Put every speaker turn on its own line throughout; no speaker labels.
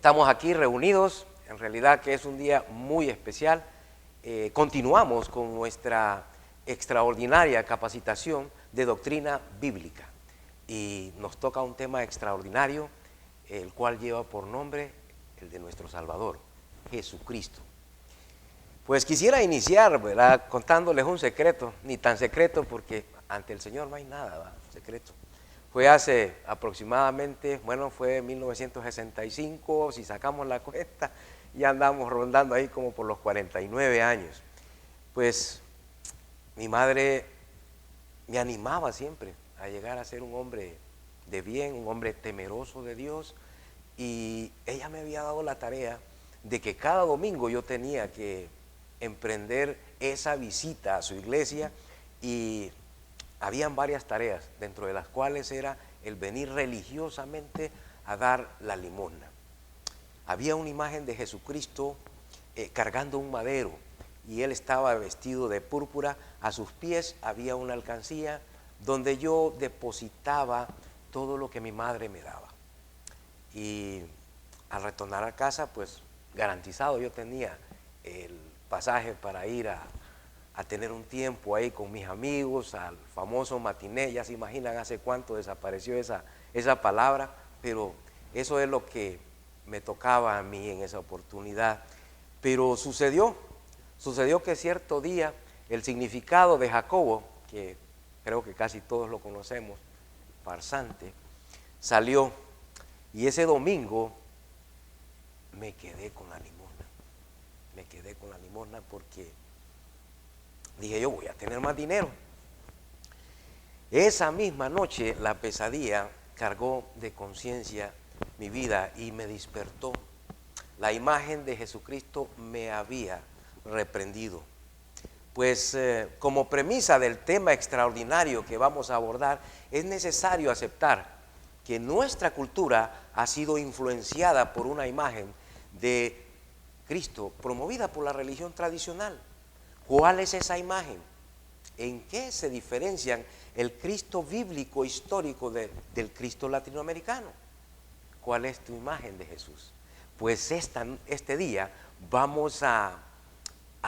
Estamos aquí reunidos, en realidad que es un día muy especial. Continuamos con nuestra extraordinaria capacitación de doctrina bíblica y nos toca un tema extraordinario, el cual lleva por nombre el de nuestro Salvador, Jesucristo. Pues quisiera iniciar, ¿verdad?, contándoles un secreto, ni tan secreto porque ante el Señor no hay nada, ¿verdad?, secreto. Fue hace aproximadamente, fue en 1965, si sacamos la cuenta, ya andamos rondando ahí como por los 49 años. Pues mi madre me animaba siempre a llegar a ser un hombre de bien, un hombre temeroso de Dios, y ella me había dado la tarea de que cada domingo yo tenía que emprender esa visita a su iglesia, y habían varias tareas, dentro de las cuales era el venir religiosamente a dar la limosna. Había una imagen de Jesucristo cargando un madero, y él estaba vestido de púrpura. A sus pies había una alcancía donde yo depositaba todo lo que mi madre me daba. Y al retornar a casa, pues garantizado yo tenía el pasaje para ir a tener un tiempo ahí con mis amigos, al famoso matiné. Ya se imaginan hace cuánto desapareció esa palabra, pero eso es lo que me tocaba a mí en esa oportunidad. Pero sucedió que cierto día el significado de Jacobo, que creo que casi todos lo conocemos, farsante, salió, y ese domingo me quedé con la limosna porque dije, yo voy a tener más dinero. Esa misma noche la pesadilla cargó de conciencia mi vida y me despertó. La imagen de Jesucristo me había reprendido. Pues como premisa del tema extraordinario que vamos a abordar, es necesario aceptar que nuestra cultura ha sido influenciada por una imagen de Cristo promovida por la religión tradicional. ¿Cuál es esa imagen? ¿En qué se diferencian el Cristo bíblico histórico del Cristo latinoamericano? ¿Cuál es tu imagen de Jesús? Pues este día vamos a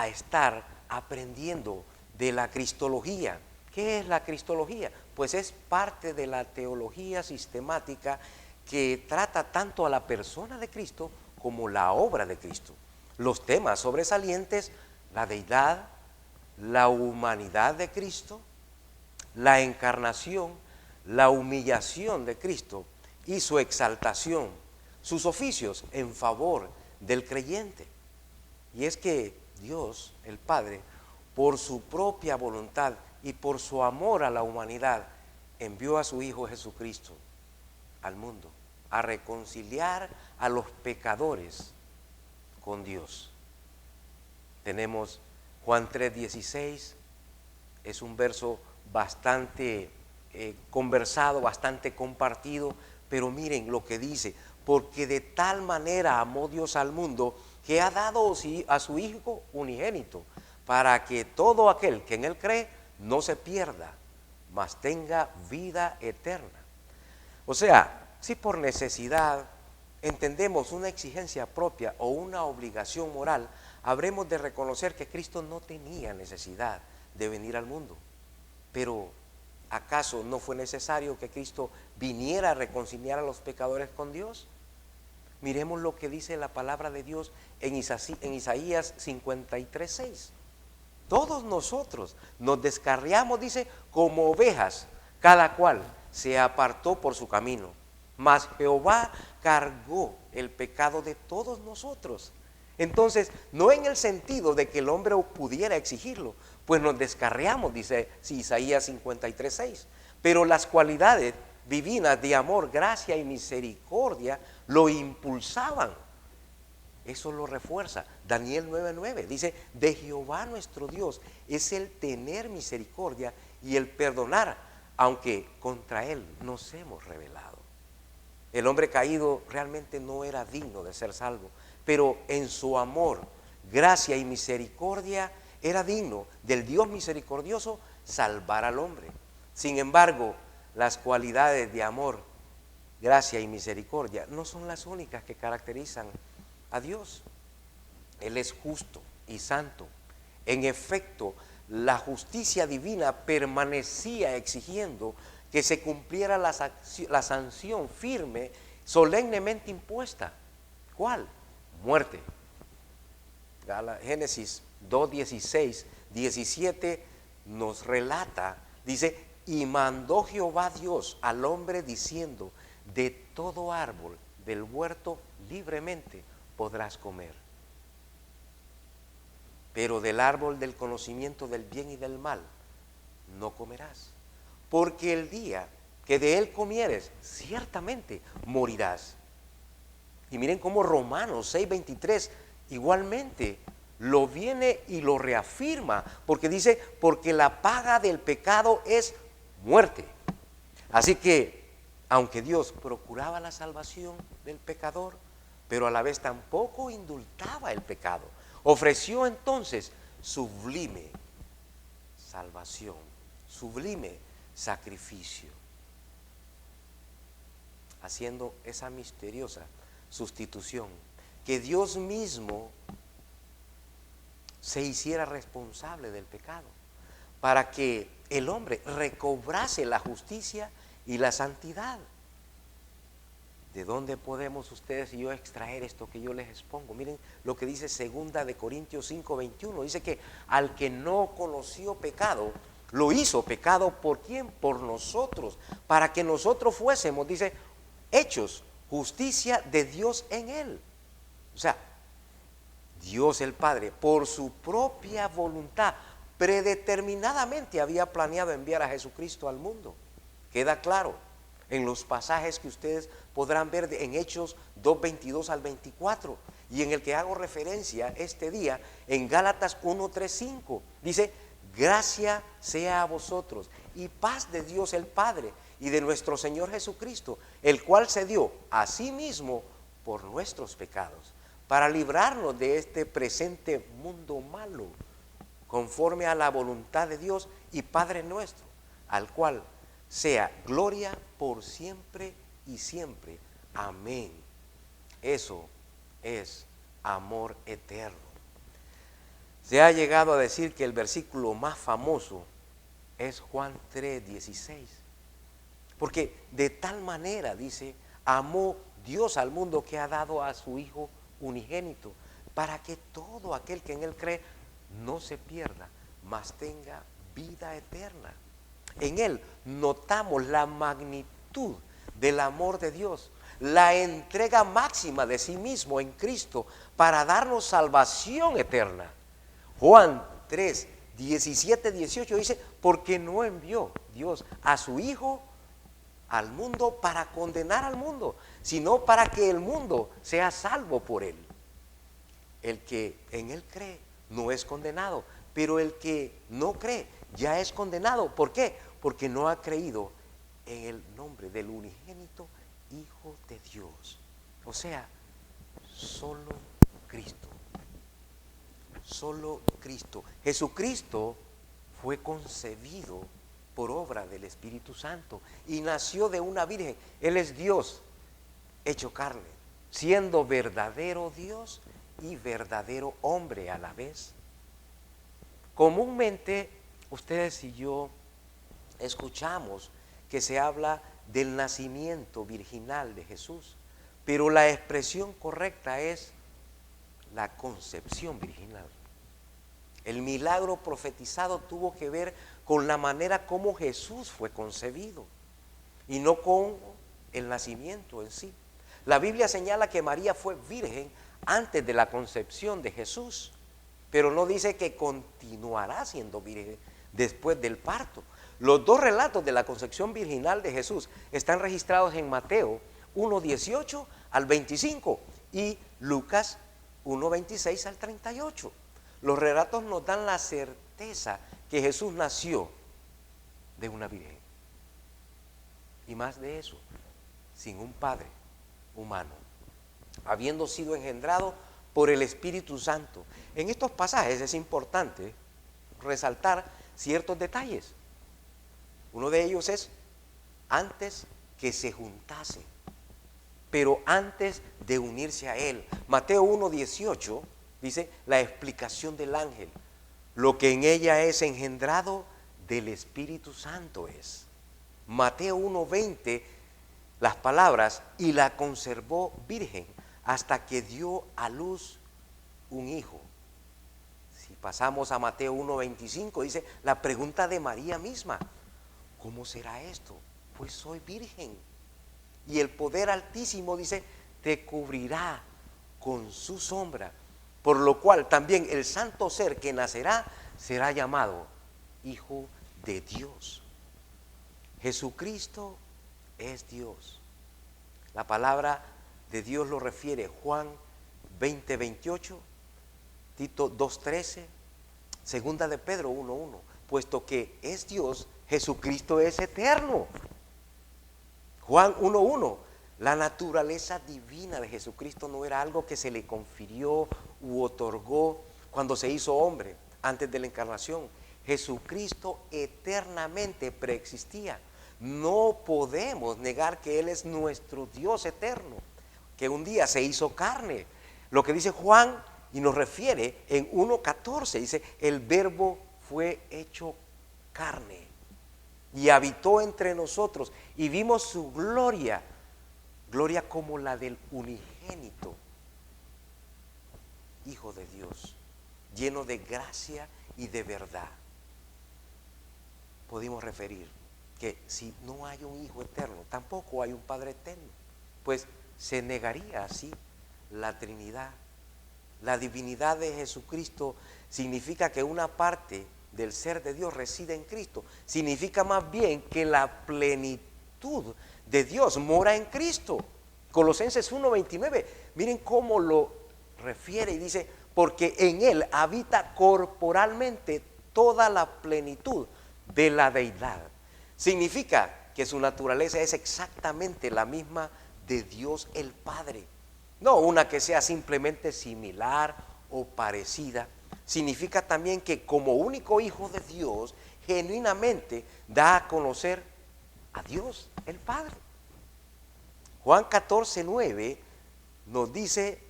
estar aprendiendo de la cristología. ¿Qué es la cristología? Pues es parte de la teología sistemática que trata tanto a la persona de Cristo como la obra de Cristo. Los temas sobresalientes: la deidad, la humanidad de Cristo, la encarnación, la humillación de Cristo y su exaltación, sus oficios en favor del creyente. Y es que Dios, el Padre, por su propia voluntad y por su amor a la humanidad, envió a su Hijo Jesucristo al mundo a reconciliar a los pecadores con Dios. Tenemos Juan 3:16, es un verso bastante conversado, bastante compartido, pero miren lo que dice: porque de tal manera amó Dios al mundo que ha dado a su Hijo unigénito, para que todo aquel que en Él cree no se pierda, mas tenga vida eterna. O sea, si por necesidad entendemos una exigencia propia o una obligación moral, habremos de reconocer que Cristo no tenía necesidad de venir al mundo. Pero ¿acaso no fue necesario que Cristo viniera a reconciliar a los pecadores con Dios? Miremos lo que dice la palabra de Dios en Isaías 53:6. Todos nosotros nos descarriamos, dice, como ovejas, cada cual se apartó por su camino, mas Jehová cargó el pecado de todos nosotros. Entonces, no en el sentido de que el hombre pudiera exigirlo, pues nos descarriamos, dice Isaías 53:6, pero las cualidades divinas de amor, gracia y misericordia lo impulsaban. Eso lo refuerza Daniel 9:9, dice: de Jehová nuestro Dios es el tener misericordia y el perdonar, aunque contra él nos hemos rebelado. El hombre caído realmente no era digno de ser salvo, pero en su amor, gracia y misericordia era digno del Dios misericordioso salvar al hombre. Sin embargo, las cualidades de amor gracia y misericordia no son las únicas que caracterizan a Dios. Él es justo y santo. En efecto, la justicia divina permanecía exigiendo que se cumpliera la sanción firme, solemnemente impuesta. ¿Cuál? Muerte. Génesis 2, 16, 17 nos relata, dice, y mandó Jehová Dios al hombre diciendo, de todo árbol del huerto libremente podrás comer, pero del árbol del conocimiento del bien y del mal no comerás, porque el día que de él comieres, ciertamente morirás. Y miren cómo Romanos 6:23 igualmente lo viene y lo reafirma, porque dice, porque la paga del pecado es muerte. Así que, aunque Dios procuraba la salvación del pecador, pero a la vez tampoco indultaba el pecado, ofreció entonces sublime salvación, sublime sacrificio, haciendo esa misteriosa sustitución, que Dios mismo se hiciera responsable del pecado, para que el hombre recobrase la justicia y la santidad. ¿De dónde podemos ustedes y yo extraer esto que yo les expongo? Miren lo que dice 2 Corintios 5:21. Dice que al que no conoció pecado, lo hizo pecado. ¿Por quién? Por nosotros, para que nosotros fuésemos, dice, hechos justicia de Dios en él. O sea, Dios el Padre, por su propia voluntad, predeterminadamente había planeado enviar a Jesucristo al mundo. Queda claro en los pasajes que ustedes podrán ver en Hechos 2:22 al 24, y en el que hago referencia este día en Gálatas 1:3-5. Dice, gracia sea a vosotros y paz de Dios el Padre y de nuestro Señor Jesucristo, el cual se dio a sí mismo por nuestros pecados, para librarnos de este presente mundo malo, conforme a la voluntad de Dios y Padre nuestro, al cual sea gloria por siempre y siempre. Amén. Eso es amor eterno. Se ha llegado a decir que el versículo más famoso es Juan 3:16, porque de tal manera, dice, amó Dios al mundo que ha dado a su Hijo unigénito, para que todo aquel que en él cree no se pierda, mas tenga vida eterna. En él notamos la magnitud del amor de Dios, la entrega máxima de sí mismo en Cristo para darnos salvación eterna. Juan 3, 17, 18 dice, porque no envió Dios a su Hijo al mundo para condenar al mundo, sino para que el mundo sea salvo por él. El que en él cree no es condenado, pero el que no cree ya es condenado. ¿Por qué? Porque no ha creído en el nombre del unigénito Hijo de Dios. O sea, solo Cristo. Solo Cristo. Jesucristo fue concebido por obra del Espíritu Santo y nació de una virgen. Él es Dios hecho carne, siendo verdadero Dios y verdadero hombre a la vez. Comúnmente ustedes y yo escuchamos que se habla del nacimiento virginal de Jesús, pero la expresión correcta es la concepción virginal. El milagro profetizado tuvo que ver con la manera como Jesús fue concebido y no con el nacimiento en sí. La Biblia señala que María fue virgen antes de la concepción de Jesús, pero no dice que continuará siendo virgen después del parto. Los dos relatos de la concepción virginal de Jesús están registrados en Mateo 1:18 al 25 y Lucas 1:26 al 38. Los relatos nos dan la certeza que Jesús nació de una virgen. Y más de eso, sin un padre humano, habiendo sido engendrado por el Espíritu Santo. En estos pasajes es importante resaltar ciertos detalles. Uno de ellos es antes que se juntasen. pero antes de unirse a Él. Mateo 1:18 dice la explicación del ángel. Lo que en ella es engendrado del Espíritu Santo es. Mateo 1:20, las palabras, y la conservó virgen hasta que dio a luz un hijo. Si pasamos a Mateo 1:25, dice la pregunta de María misma: ¿cómo será esto? Pues soy virgen. Y el poder altísimo, dice, te cubrirá con su sombra, por lo cual también el santo ser que nacerá será llamado Hijo de Dios. Jesucristo es Dios. La palabra de Dios lo refiere Juan 20:28, Tito 2:13, segunda de Pedro 1:1. Puesto que es Dios, Jesucristo es eterno. Juan 1:1, la naturaleza divina de Jesucristo no era algo que se le confirió u otorgó cuando se hizo hombre, antes de la encarnación. Jesucristo eternamente preexistía. No podemos negar que Él es nuestro Dios eterno, que un día se hizo carne. Lo que dice Juan y nos refiere en 1:14, dice, el verbo fue hecho carne y habitó entre nosotros y vimos su gloria, gloria como la del unigénito Hijo de Dios, lleno de gracia y de verdad. Podemos referir que si no hay un Hijo eterno, tampoco hay un Padre eterno, pues se negaría así la Trinidad. La divinidad de Jesucristo significa que una parte del ser de Dios reside en Cristo. Significa más bien que la plenitud de Dios mora en Cristo. Colosenses 1:29, miren cómo lo refiere y dice, porque en Él habita corporalmente toda la plenitud de la deidad. Significa que su naturaleza es exactamente la misma de Dios el Padre. No una que sea simplemente similar o parecida. Significa también que como único Hijo de Dios, genuinamente da a conocer a Dios el Padre. Juan 14:9 nos dice,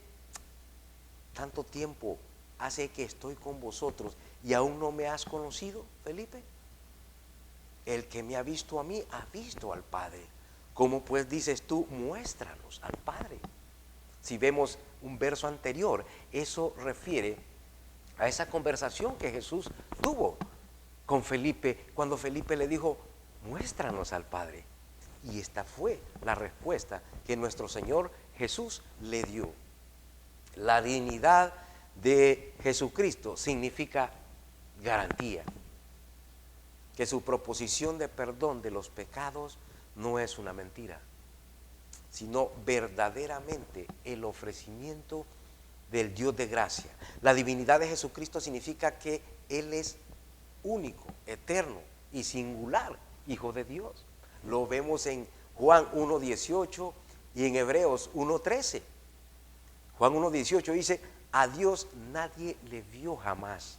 tanto tiempo hace que estoy con vosotros y aún no me has conocido, Felipe. El que me ha visto a mí, ha visto al Padre. ¿Cómo pues dices tú, muéstranos al Padre? Si vemos un verso anterior, eso refiere a esa conversación que Jesús tuvo con Felipe, cuando Felipe le dijo, muéstranos al Padre. Y esta fue la respuesta que nuestro Señor Jesús le dio. La dignidad de Jesucristo significa garantía, que su proposición de perdón de los pecados no es una mentira, sino verdaderamente el ofrecimiento del Dios de gracia. La divinidad de Jesucristo significa que Él es único, eterno y singular Hijo de Dios. Lo vemos en Juan 1:18 y en Hebreos 1:13. Juan 1:18 dice, a Dios nadie le vio jamás.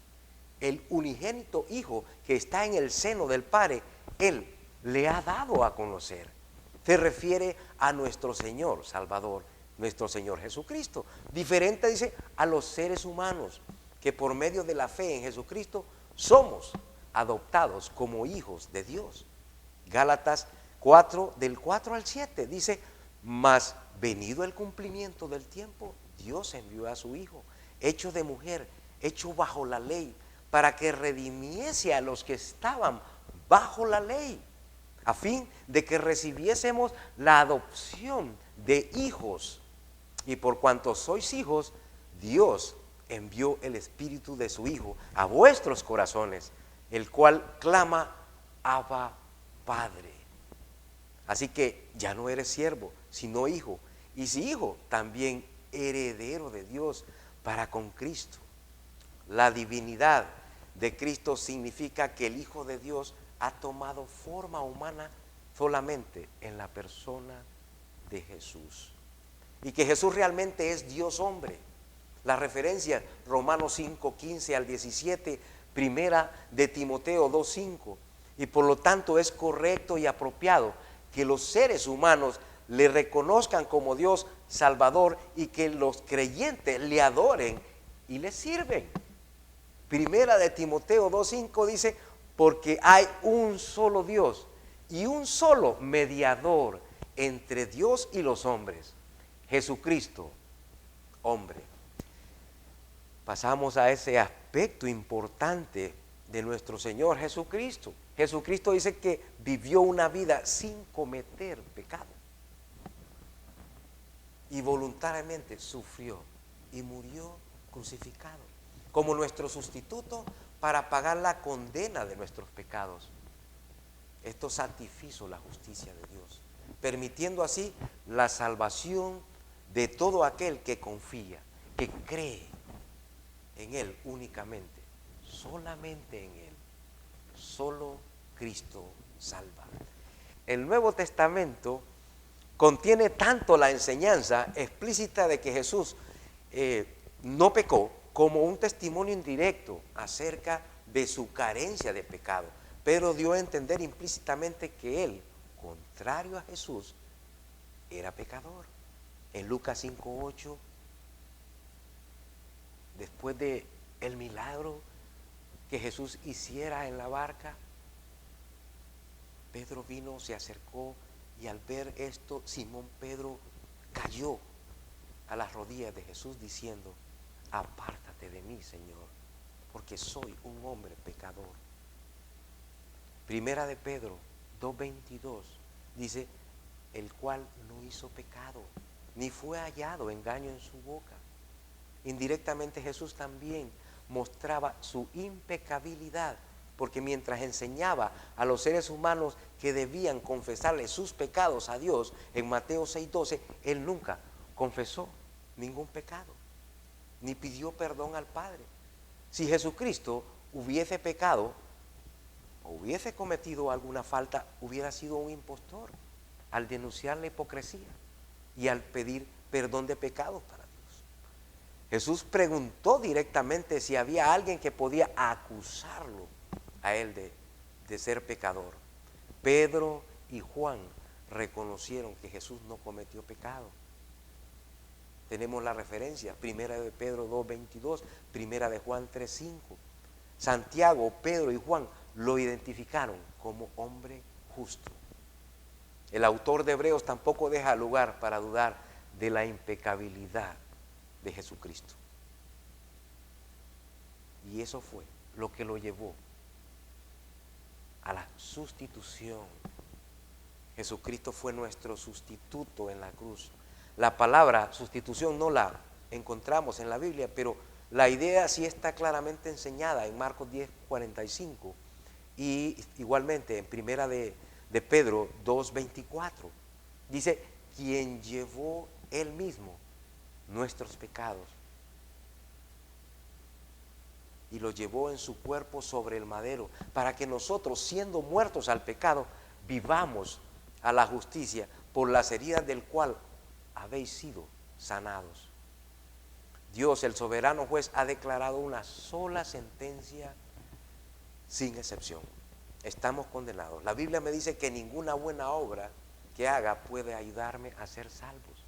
El unigénito Hijo que está en el seno del Padre, Él le ha dado a conocer. Se refiere a nuestro Señor Salvador, nuestro Señor Jesucristo. Diferente, dice, a los seres humanos que por medio de la fe en Jesucristo somos adoptados como hijos de Dios. Gálatas 4, del 4 al 7, dice, mas venido el cumplimiento del tiempo, Dios envió a su Hijo, hecho de mujer, hecho bajo la ley, para que redimiese a los que estaban bajo la ley, a fin de que recibiésemos la adopción de hijos. Y por cuanto sois hijos, Dios envió el Espíritu de su Hijo a vuestros corazones, el cual clama, Abba, Padre. Así que ya no eres siervo, sino hijo. Y si hijo, también heredero de Dios para con Cristo. La divinidad de Cristo significa que el Hijo de Dios ha tomado forma humana solamente en la persona de Jesús. Y que Jesús realmente es Dios hombre. La referencia, Romanos 5:15 al 17, primera de Timoteo 2:5. Y por lo tanto es correcto y apropiado que los seres humanos le reconozcan como Dios Salvador y que los creyentes le adoren y le sirven. Primera de Timoteo 2:5 dice, porque hay un solo Dios y un solo mediador entre Dios y los hombres, Jesucristo, hombre. Pasamos a ese aspecto importante de nuestro Señor Jesucristo. Jesucristo dice que vivió una vida sin cometer pecado y voluntariamente sufrió y murió crucificado como nuestro sustituto para pagar la condena de nuestros pecados. Esto satisfizo la justicia de Dios, permitiendo así la salvación de todo aquel que confía, que cree en Él únicamente, solamente en Él. Solo Cristo salva. El Nuevo Testamento contiene tanto la enseñanza explícita de que Jesús no pecó, como un testimonio indirecto acerca de su carencia de pecado. Pedro dio a entender implícitamente que él, contrario a Jesús, era pecador. En Lucas 5:8, después de el milagro que Jesús hiciera en la barca, Pedro vino, se acercó y al ver esto, Simón Pedro cayó a las rodillas de Jesús diciendo, apártate de mí, Señor, porque soy un hombre pecador. Primera de Pedro 2:22 dice, el cual no hizo pecado, ni fue hallado engaño en su boca. Indirectamente Jesús también mostraba su impecabilidad, porque mientras enseñaba a los seres humanos que debían confesarle sus pecados a Dios, en Mateo 6:12, Él nunca confesó ningún pecado, ni pidió perdón al Padre. Si Jesucristo hubiese pecado o hubiese cometido alguna falta, hubiera sido un impostor al denunciar la hipocresía y al pedir perdón de pecados para Dios. Jesús preguntó directamente si había alguien que podía acusarlo a él de ser pecador. Pedro y Juan reconocieron que Jesús no cometió pecado. Tenemos la referencia, primera de Pedro 2:22, primera de Juan 3:5. Santiago, Pedro y Juan lo identificaron como hombre justo. El autor de Hebreos tampoco deja lugar para dudar de la impecabilidad de Jesucristo. Y eso fue lo que lo llevó a la sustitución. Jesucristo fue nuestro sustituto en la cruz. La palabra sustitución no la encontramos en la Biblia, pero la idea sí está claramente enseñada en Marcos 10:45 y igualmente en primera de Pedro 2:24. Dice, quien llevó él mismo nuestros pecados y los llevó en su cuerpo sobre el madero, para que nosotros, siendo muertos al pecado, vivamos a la justicia, por las heridas del cual habéis sido sanados. Dios, el soberano juez, ha declarado una sola sentencia sin excepción. Estamos condenados. La Biblia me dice que ninguna buena obra que haga puede ayudarme a ser salvos.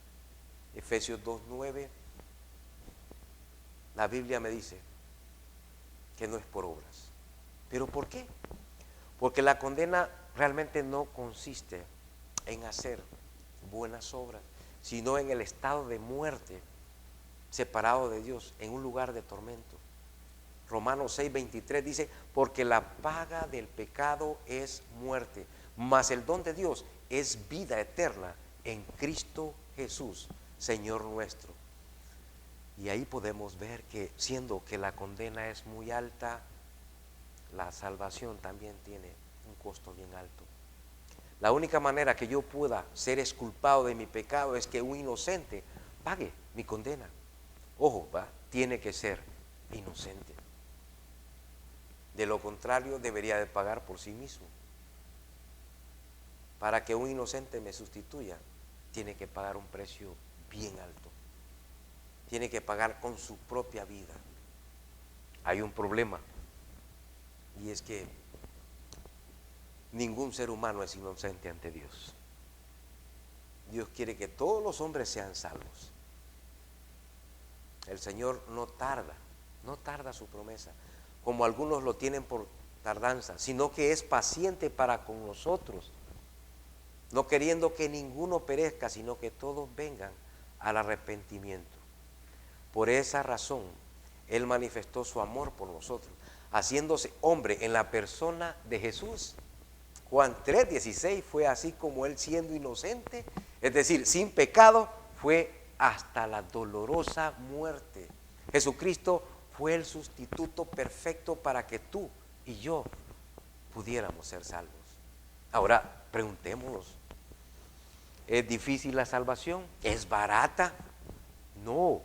Efesios 2:9, la Biblia me dice que no es por obras. ¿Pero por qué? Porque la condena realmente no consiste en hacer buenas obras, sino en el estado de muerte, separado de Dios, en un lugar de tormento. Romanos 6:23 dice, porque la paga del pecado es muerte, mas el don de Dios es vida eterna en Cristo Jesús, Señor nuestro. Y ahí podemos ver que, siendo que la condena es muy alta, la salvación también tiene un costo bien alto. La única manera que yo pueda ser exculpado de mi pecado es que un inocente pague mi condena. Ojo, tiene que ser inocente. De lo contrario, debería de pagar por sí mismo. Para que un inocente me sustituya, tiene que pagar un precio bien alto. Tiene que pagar con su propia vida. Hay un problema, y es que ningún ser humano es inocente ante Dios. Dios quiere que todos los hombres sean salvos. El Señor no tarda su promesa, como algunos lo tienen por tardanza, sino que es paciente para con nosotros, no queriendo que ninguno perezca, sino que todos vengan al arrepentimiento. Por esa razón, Él manifestó su amor por nosotros, haciéndose hombre en la persona de Jesús. Juan 3:16 fue así como Él, siendo inocente, es decir, sin pecado, fue hasta la dolorosa muerte. Jesucristo fue el sustituto perfecto para que tú y yo pudiéramos ser salvos. Ahora, preguntémonos, ¿es difícil la salvación? ¿Es barata? No.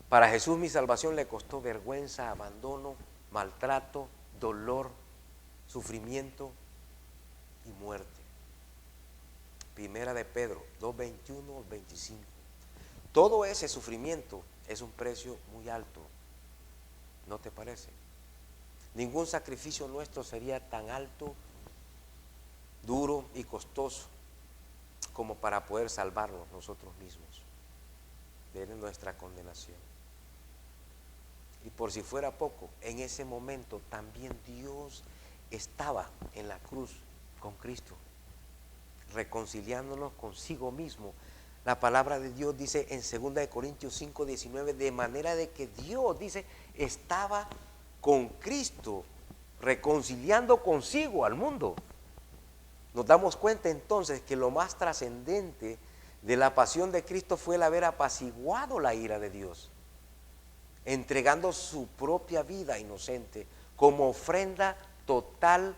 Para Jesús mi salvación le costó vergüenza, abandono, maltrato, dolor, sufrimiento y muerte. Primera de Pedro 2:21-25. Todo ese sufrimiento es un precio muy alto, ¿no te parece? Ningún sacrificio nuestro sería tan alto, duro y costoso como para poder salvarnos nosotros mismos de nuestra condenación. Y por si fuera poco, en ese momento también Dios estaba en la cruz con Cristo, reconciliándonos consigo mismo. La palabra de Dios dice en 2 Corintios 5:19, de manera de que Dios, dice, estaba con Cristo, reconciliando consigo al mundo. Nos damos cuenta entonces que lo más trascendente de la pasión de Cristo fue el haber apaciguado la ira de Dios, entregando su propia vida inocente como ofrenda total,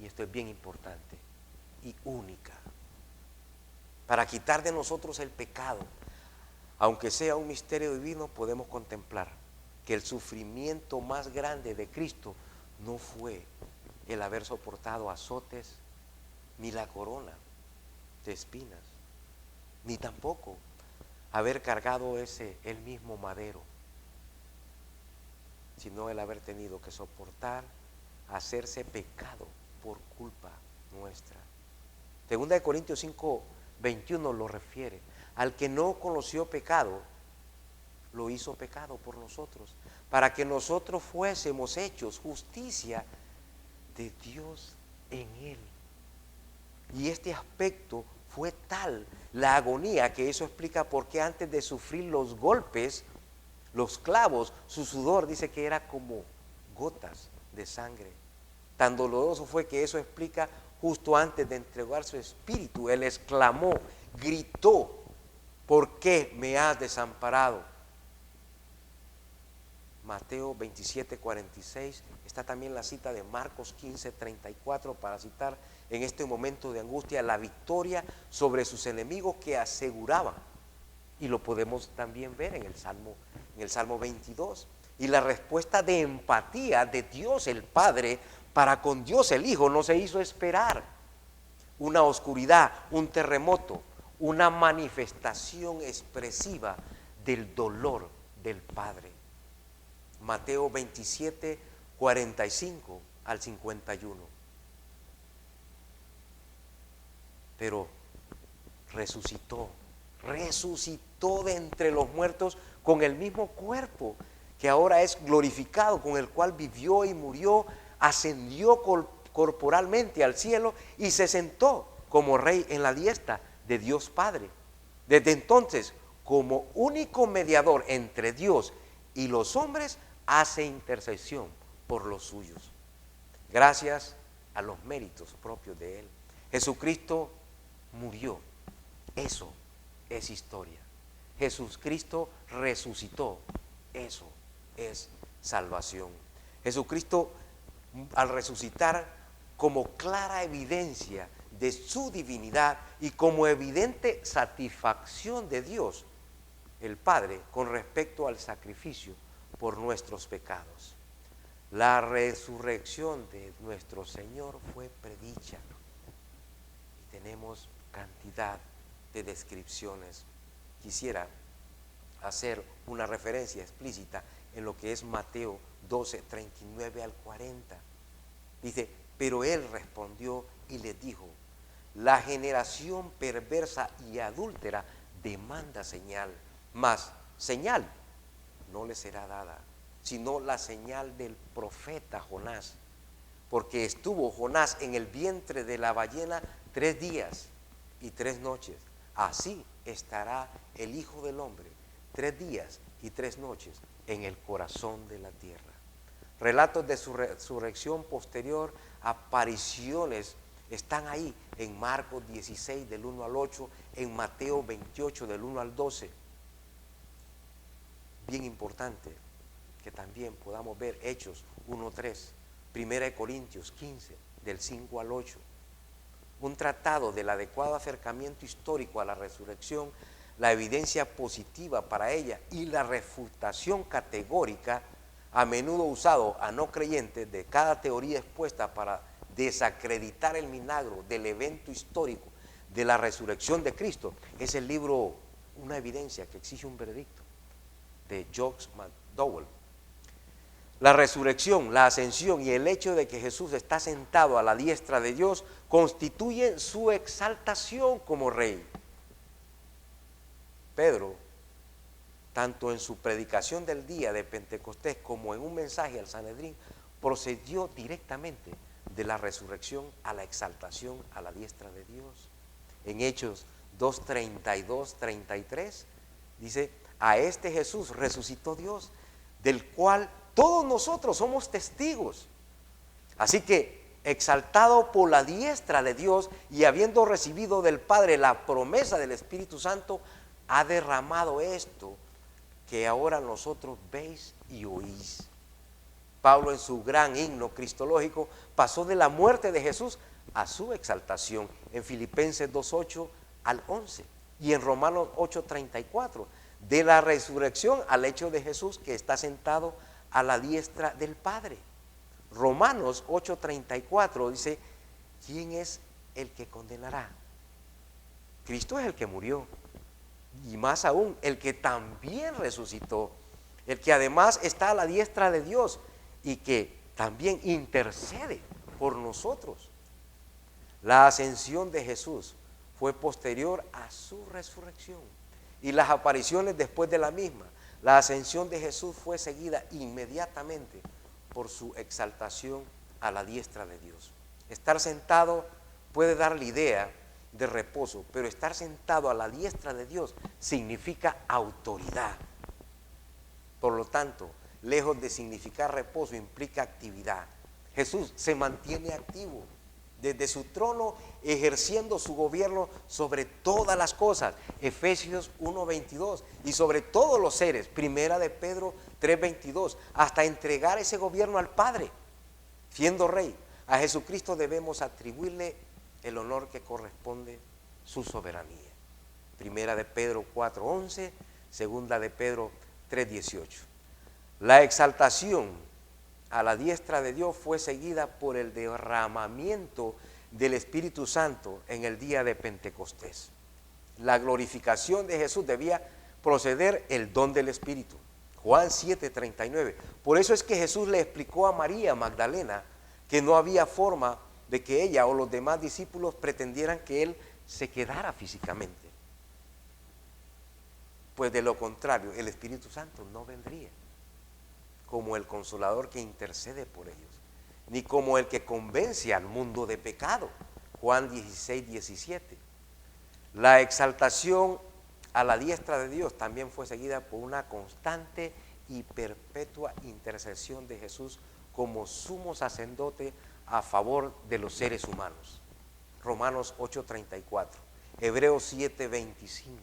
y esto es bien importante, y única, para quitar de nosotros el pecado. Aunque sea un misterio divino, podemos contemplar que el sufrimiento más grande de Cristo no fue el haber soportado azotes, ni la corona de espinas, ni tampoco haber cargado el mismo madero, sino el haber tenido que soportar, hacerse pecado por culpa nuestra. 2 Corintios 5:21 lo refiere: al que no conoció pecado, lo hizo pecado por nosotros, para que nosotros fuésemos hechos justicia de Dios en él. Y este aspecto fue tal la agonía que eso explica por qué antes de sufrir los golpes, los clavos, su sudor dice que era como gotas de sangre. Tan doloroso fue que eso explica justo antes de entregar su espíritu, él exclamó, gritó: ¿por qué me has desamparado? Mateo 27:46, está también la cita de Marcos 15:34 para citar en este momento de angustia la victoria sobre sus enemigos que aseguraban. Y lo podemos también ver en el Salmo 22. Y la respuesta de empatía de Dios el Padre para con Dios el Hijo no se hizo esperar. Una oscuridad, un terremoto, una manifestación expresiva del dolor del Padre. Mateo 27:45-51. Pero resucitó de entre los muertos con el mismo cuerpo que ahora es glorificado, con el cual vivió y murió, ascendió corporalmente al cielo y se sentó como rey en la diestra de Dios Padre. Desde entonces, como único mediador entre Dios y los hombres, hace intercesión por los suyos, gracias a los méritos propios de él. Jesucristo murió, eso es historia. Jesucristo resucitó, eso es salvación. Jesucristo, al resucitar, como clara evidencia de su divinidad y como evidente satisfacción de Dios el Padre con respecto al sacrificio por nuestros pecados. La resurrección de nuestro Señor fue predicha y tenemos cantidad de descripciones. Quisiera hacer una referencia explícita en lo que es Mateo 12:39-40. Dice: pero él respondió y les dijo: La generación perversa y adúltera demanda señal, mas señal no le será dada, sino la señal del profeta Jonás. Porque estuvo Jonás en el vientre de la ballena 3 días y 3 noches. Así estará el Hijo del Hombre 3 días y 3 noches en el corazón de la tierra. Relatos de su resurrección posterior, apariciones, están ahí en Marcos 16 del 1 al 8, en Mateo 28 del 1 al 12. Bien importante que también podamos ver Hechos 1:3, 1 Corintios 15 del 5 al 8. Un tratado del adecuado acercamiento histórico a la resurrección, la evidencia positiva para ella y la refutación categórica, a menudo usado a no creyentes de cada teoría expuesta para desacreditar el milagro del evento histórico de la resurrección de Cristo. Es el libro Una evidencia que exige un veredicto, de George McDowell. La resurrección, la ascensión y el hecho de que Jesús está sentado a la diestra de Dios constituyen su exaltación como rey. Pedro, tanto en su predicación del día de Pentecostés como en un mensaje al Sanedrín, procedió directamente de la resurrección a la exaltación a la diestra de Dios. En Hechos 2:32, 33, dice: a este Jesús resucitó Dios, del cual todos nosotros somos testigos. Así que, exaltado por la diestra de Dios y habiendo recibido del Padre la promesa del Espíritu Santo, ha derramado esto que ahora nosotros veis y oís. Pablo, en su gran himno cristológico, pasó de la muerte de Jesús a su exaltación en Filipenses 2:8 al 11 y en Romanos 8:34, de la resurrección al hecho de Jesús que está sentado a la diestra del Padre. Romanos 8:34 dice: ¿quién es el que condenará? Cristo es el que murió, y más aún el que también resucitó, el que además está a la diestra de Dios y que también intercede por nosotros. La ascensión de Jesús fue posterior a su resurrección y las apariciones después de la misma. La ascensión de Jesús fue seguida inmediatamente por su exaltación a la diestra de Dios. Estar sentado puede dar la idea de reposo, pero estar sentado a la diestra de Dios significa autoridad. Por lo tanto, lejos de significar reposo, implica actividad. Jesús se mantiene activo desde su trono, ejerciendo su gobierno sobre todas las cosas, Efesios 1:22, y sobre todos los seres, Primera de Pedro 3:22, hasta entregar ese gobierno al Padre, siendo rey. A Jesucristo debemos atribuirle el honor que corresponde su soberanía. Primera de Pedro 4:11, Segunda de Pedro 3:18. La exaltación a la diestra de Dios fue seguida por el derramamiento del Espíritu Santo en el día de Pentecostés. La glorificación de Jesús debía proceder el don del Espíritu. Juan 7:39. Por eso es que Jesús le explicó a María Magdalena que no había forma de que ella o los demás discípulos pretendieran que Él se quedara físicamente. Pues de lo contrario, el Espíritu Santo no vendría como el consolador que intercede por ellos, ni como el que convence al mundo de pecado. Juan 16:17. La exaltación a la diestra de Dios también fue seguida por una constante y perpetua intercesión de Jesús como sumo sacerdote a favor de los seres humanos. Romanos 8:34. Hebreos 7:25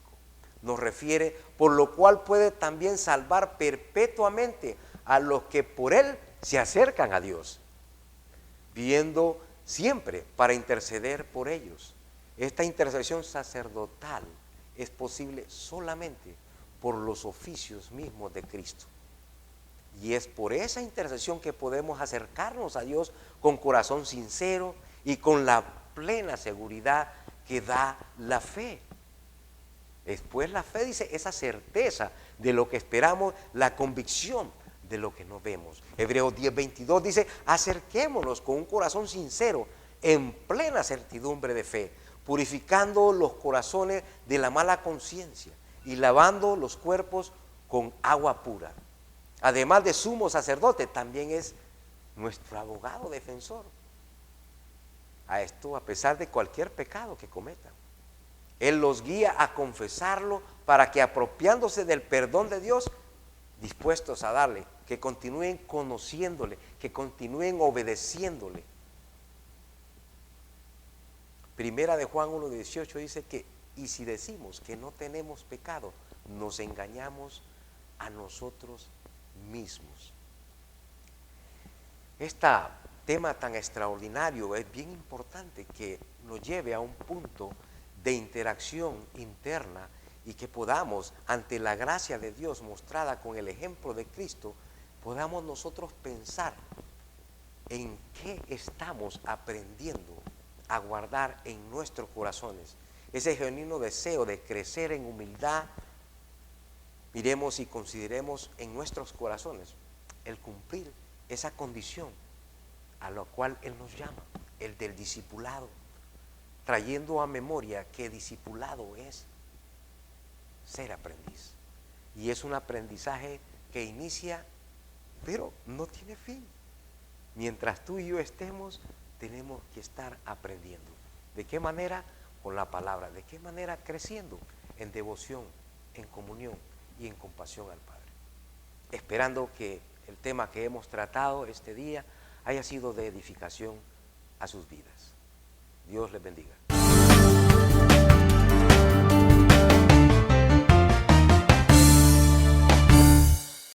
nos refiere: por lo cual puede también salvar perpetuamente a los que por Él se acercan a Dios, viviendo siempre para interceder por ellos. Esta intercesión sacerdotal es posible solamente por los oficios mismos de Cristo. Y es por esa intercesión que podemos acercarnos a Dios con corazón sincero y con la plena seguridad que da la fe. Después la fe, dice, esa certeza de lo que esperamos, la convicción de lo que no vemos. Hebreos 10:22 dice: acerquémonos con un corazón sincero, en plena certidumbre de fe, purificando los corazones de la mala conciencia y lavando los cuerpos con agua pura. Además de sumo sacerdote, también es nuestro abogado defensor. A esto, a pesar de cualquier pecado que cometan, Él los guía a confesarlo para que, apropiándose del perdón de Dios, dispuestos a darle, que continúen conociéndole, que continúen obedeciéndole. Primera de Juan 1:18 dice que, y si decimos que no tenemos pecado, nos engañamos a nosotros mismos. Este tema tan extraordinario es bien importante que nos lleve a un punto de interacción interna y que podamos, ante la gracia de Dios mostrada con el ejemplo de Cristo, podamos nosotros pensar en qué estamos aprendiendo a guardar en nuestros corazones. Ese genuino deseo de crecer en humildad. Miremos y consideremos en nuestros corazones el cumplir esa condición a la cual Él nos llama, el del discipulado, trayendo a memoria que discipulado es ser aprendiz. Y es un aprendizaje que inicia, pero no tiene fin. Mientras tú y yo estemos, tenemos que estar aprendiendo. ¿De qué manera? Con la palabra. ¿De qué manera? Creciendo en devoción, en comunión y en compasión al Padre. Esperando que el tema que hemos tratado este día haya sido de edificación a sus vidas. Dios les bendiga.